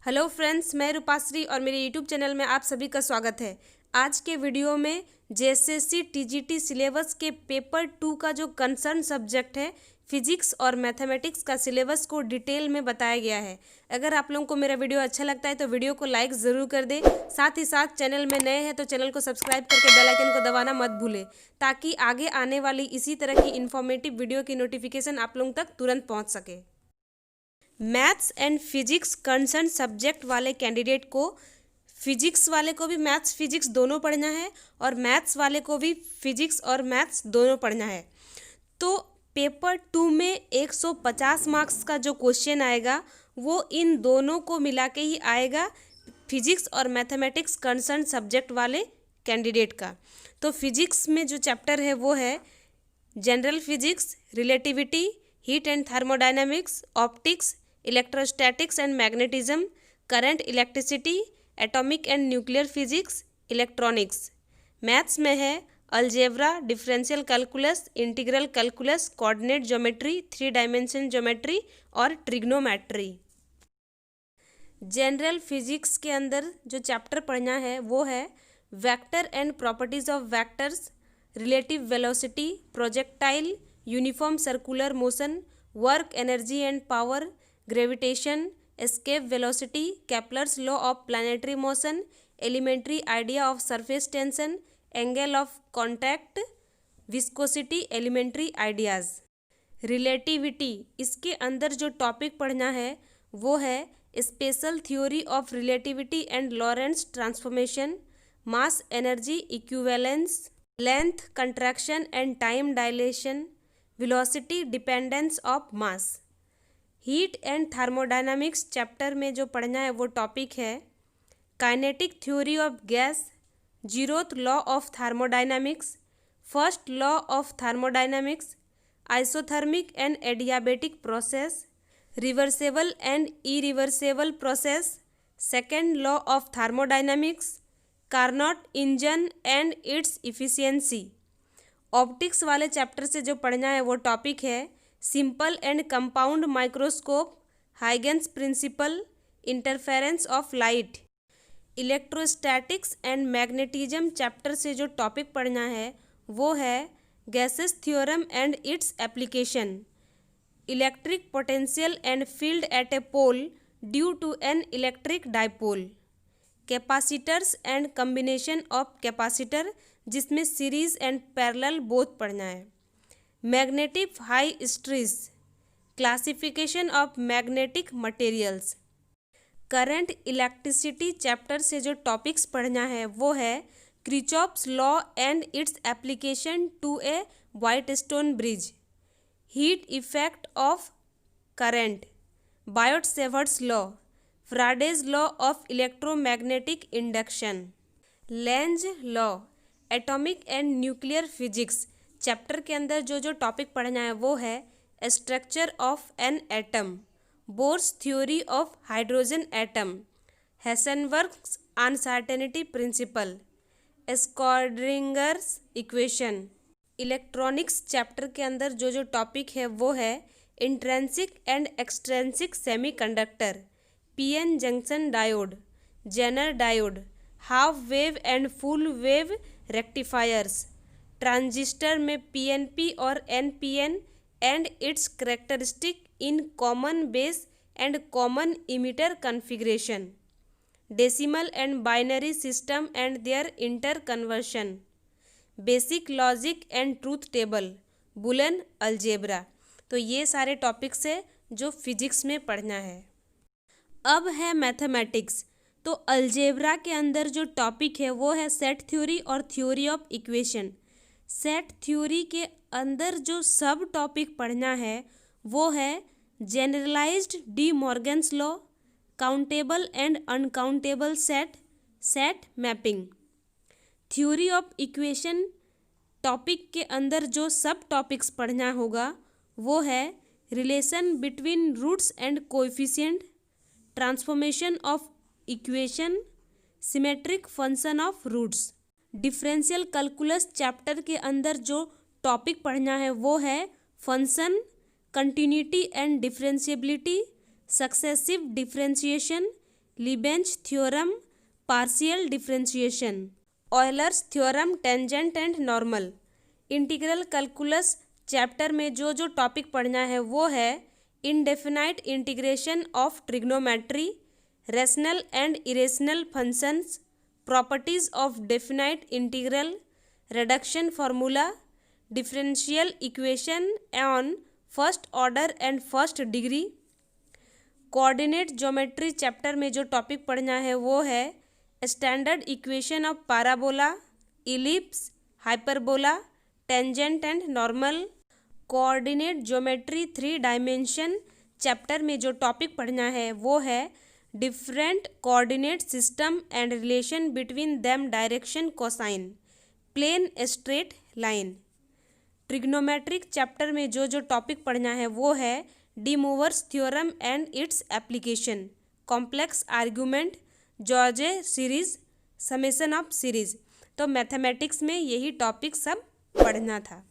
Hello friends, मैं रूपाश्री और मेरे यूट्यूब चैनल में आप सभी का स्वागत है। आज के वीडियो में जेएसएससी टीजीटी सिलेबस के पेपर 2 का जो कंसर्न सब्जेक्ट है फिजिक्स और मैथमेटिक्स का सिलेबस को डिटेल में बताया गया है। अगर आप लोगों को मेरा वीडियो अच्छा लगता है तो वीडियो को लाइक ज़रूर कर दें। साथ ही साथ चैनल में नए हैं तो चैनल को सब्सक्राइब करके बेल आइकन को दबाना मत भूलें, ताकि आगे आने वाली इसी तरह की इन्फॉर्मेटिव वीडियो की नोटिफिकेशन आप लोगों तक तुरंत पहुँच सके। Maths and physics concern subject वाले कैंडिडेट को फिजिक्स वाले को भी मैथ्स फिजिक्स दोनों पढ़ना है और मैथ्स वाले को भी फिजिक्स और मैथ्स दोनों पढ़ना है। तो पेपर 2 में 150 मार्क्स का जो क्वेश्चन आएगा वो इन दोनों को मिला के ही आएगा, फिजिक्स और मैथमेटिक्स कंसर्न सब्जेक्ट वाले कैंडिडेट का। तो फिजिक्स में जो चैप्टर है वो है general physics, relativity, heat and thermodynamics, optics, electrostatics and magnetism, current, electricity, atomic and nuclear physics, electronics. Maths में है algebra, differential calculus, integral calculus, coordinate geometry, 3 dimension geometry और ट्रिग्नोमेट्री। जनरल फिजिक्स के अंदर जो chapter पढ़ना है वो है vector and properties of vectors, relative velocity, projectile, uniform circular motion, work, energy and power, gravitation, escape velocity, Kepler's law of planetary motion, elementary idea of surface tension, angle of contact, viscosity, elementary ideas. Relativity, इसके अंदर जो topic पढ़ना है वो है special theory of relativity and Lorentz transformation, mass energy equivalence, length contraction and time dilation, velocity dependence of mass. Heat and thermodynamics chapter में जो पढ़ना है वो टॉपिक है kinetic theory of gas, zeroth law of thermodynamics, first law of thermodynamics, isothermal and adiabatic process, reversible and irreversible process, second law of thermodynamics, Carnot engine and its efficiency. Optics वाले chapter से जो पढ़ना है वो topic है simple and compound microscope, Huygens principle, interference of light. Electrostatics and magnetism chapter से जो topic पढ़ना है वो है Gauss's theorem and its application, electric potential and field at a pole due to an electric dipole, capacitors and combination of capacitor जिसमें series and parallel both पढ़ना है। Magnetic hysteresis, classification of magnetic materials. Current electricity chapter से जो topics पढ़ना है वो है Kirchhoff's law and its application to a Wheatstone bridge, heat effect of current, Biot Savart's law, Faraday's law of electromagnetic induction, Lenz law, atomic and nuclear physics chapter के अंदर जो topic पढ़ना है वो है structure of an atom, Bohr's theory of hydrogen atom, Heisenberg's uncertainty principle, Schrodinger's equation. Electronics chapter के अंदर जो टॉपिक है वो है intrinsic and extrinsic semiconductor, PN junction diode, zener diode, half wave and full wave rectifiers, transistor में PNP और NPN and its characteristic in common base and common emitter configuration, decimal and binary system and their interconversion, basic logic and truth table, boolean algebra. तो ये सारे topics है जो physics में पढ़ना है। अब है मैथमेटिक्स। तो अलजेब्रा के अंदर जो टॉपिक है वो है सेट थ्योरी और theory of equation. Set theory के अंदर जो सब टॉपिक पढ़ना है वो है generalised De Morgan's law, countable and uncountable set, set mapping. Theory of equation topic के अंदर जो सब टॉपिक्स पढ़ना होगा वो है relation between roots and coefficient, transformation of equation, symmetric function of roots. Differential calculus chapter के अंदर जो टॉपिक पढ़ना है वो है function, continuity and differentiability, successive differentiation, Leibniz theorem, partial differentiation, Euler's theorem, tangent and normal. Integral calculus chapter में जो जो टॉपिक पढ़ना है वो है indefinite integration of trigonometry, rational and irrational functions, properties of definite integral, reduction formula, differential equation on first order and first degree. Coordinate geometry chapter में जो topic पढ़ना है वो है standard equation of parabola, ellipse, hyperbola, tangent and normal. Coordinate geometry 3 dimension chapter में जो topic पढ़ना है वो है different coordinate system and relation between them, direction, cosine, plane, straight line. Trigonometric chapter में जो जो टॉपिक पढ़ना है वो है De Moivre's theorem and its application, complex argument, जॉर्जे सीरीज, समेशन ऑफ सीरीज। तो मैथमेटिक्स में यही टॉपिक सब पढ़ना था।